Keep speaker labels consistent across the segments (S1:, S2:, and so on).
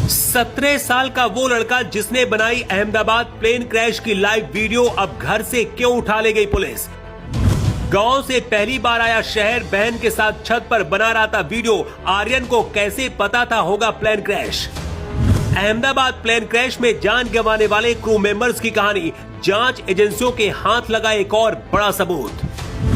S1: 17 साल का वो लड़का जिसने बनाई अहमदाबाद प्लेन क्रैश की लाइव वीडियो, अब घर से क्यों उठा ले गई पुलिस। गांव से पहली बार आया शहर, बहन के साथ छत पर बना रहा था वीडियो। आर्यन को कैसे पता था होगा plane crash. Ahmedabad plane crash में जान गंवाने वाले क्रू मेंबर्स की कहानी, जांच एजेंसियों के हाथ लगा एक और बड़ा सबूत।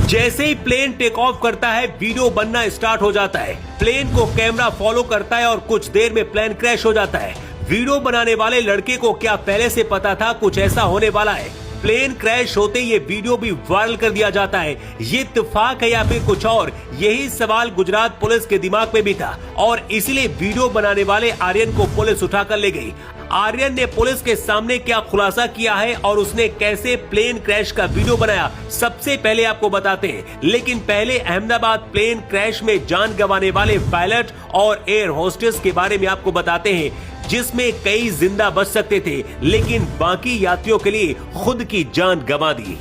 S1: जैसे ही प्लेन टेक ऑफ करता है, वीडियो बनना स्टार्ट हो जाता है। प्लेन को कैमरा फॉलो करता है और कुछ देर में प्लेन क्रैश हो जाता है। वीडियो बनाने वाले लड़के को क्या पहले से पता था कुछ ऐसा होने वाला है? प्लेन क्रैश होते ये वीडियो भी वायरल कर दिया जाता है। ये इत्तेफाक है या फिर कुछ और? यही सवाल गुजरात पुलिस के दिमाग में भी था और इसलिए वीडियो बनाने वाले आर्यन को पुलिस उठाकर ले गई। आर्यन ने पुलिस के सामने क्या खुलासा किया है और उसने कैसे प्लेन क्रैश का वीडियो बनाया, सबसे पहले आपको बताते हैं। लेकिन पहले अहमदाबाद प्लेन क्रैश में जान गंवाने वाले पायलट और एयर होस्टेस के बारे में आपको बताते हैं, जिसमें कई जिंदा बच सकते थे लेकिन बाकी यात्रियों के लिए खुद की जान गंवा दी।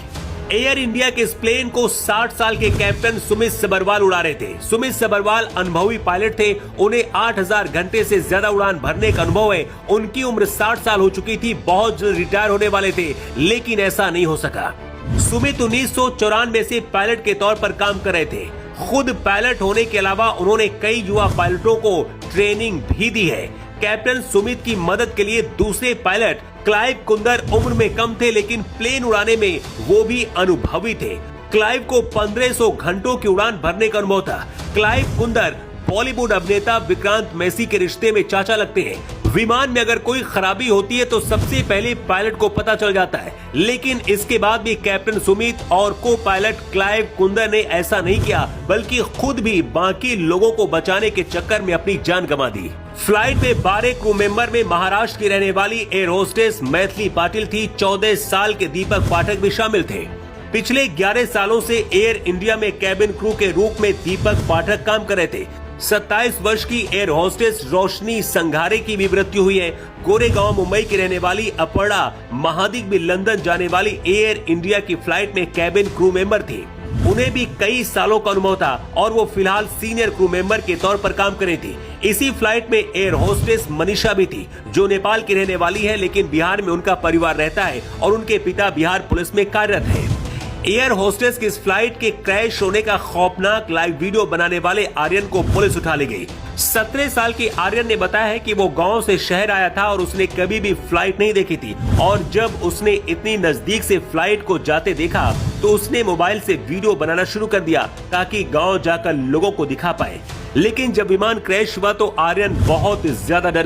S1: एयर इंडिया के इस प्लेन को 60 साल के कैप्टन सुमित सबरवाल उड़ा रहे थे। सुमित सबरवाल अनुभवी पायलट थे, उन्हें 8000 घंटे से ज्यादा उड़ान भरने का अनुभव है। उनकी उम्र 60 साल हो चुकी थी, बहुत जल्द रिटायर होने वाले थे, लेकिन ऐसा नहीं हो सका। सुमित 1994 से पायलट के तौर पर काम कर रहे थे। खुद पायलट होने के अलावा उन्होंने कई युवा पायलटों को ट्रेनिंग भी दी है। कैप्टन सुमित की मदद के लिए दूसरे पायलट क्लाइव कुंदर उम्र में कम थे, लेकिन प्लेन उड़ाने में वो भी अनुभवी थे। क्लाइव को 1500 घंटों की उड़ान भरने का अनुभव था। क्लाइव कुंदर बॉलीवुड अभिनेता विक्रांत मैसी के रिश्ते में चाचा लगते हैं। विमान में अगर कोई खराबी होती है तो सबसे पहले पायलट को पता चल जाता है, लेकिन इसके बाद भी कैप्टन सुमित और को पायलट क्लाइव कुंदर ने ऐसा नहीं किया, बल्कि खुद भी बाकी लोगों को बचाने के चक्कर में अपनी जान गंवा दी। फ्लाइट में 12 क्रू मेंबर में महाराष्ट्र की रहने वाली एयर होस्टेस मैथिली पाटिल थी। 14 साल के दीपक पाठक भी शामिल थे। पिछले 11 सालों से एयर इंडिया में कैबिन क्रू के रूप में दीपक पाठक काम कर रहे थे। 27 वर्ष की एयर होस्टेस रोशनी संघारे की भी मृत्यु हुई है। गोरेगांव मुंबई की रहने वाली अपर्णा महादिक भी लंदन जाने वाली एयर इंडिया की फ्लाइट में कैबिन क्रू मेंबर थी। उन्हें भी कई सालों का अनुभव था और वो फिलहाल सीनियर क्रू मेंबर के तौर पर काम कर रही थी। इसी फ्लाइट में एयर होस्टेस मनीषा भी थी, जो नेपाल की रहने वाली है, लेकिन बिहार में उनका परिवार रहता है और उनके पिता बिहार पुलिस में कार्यरत है। एयर होस्टेस की इस फ्लाइट के क्रैश होने का खौफनाक लाइव वीडियो बनाने वाले आर्यन को पुलिस उठा ले गई। 17 साल के आर्यन ने बताया है कि वो गांव से शहर आया था और उसने कभी भी फ्लाइट नहीं देखी थी, और जब उसने इतनी नजदीक से फ्लाइट को जाते देखा तो उसने मोबाइल से वीडियो बनाना शुरू कर दिया ताकि गाँव जाकर लोगों को दिखा पाए। लेकिन जब विमान क्रैश हुआ तो आर्यन बहुत ज्यादा डर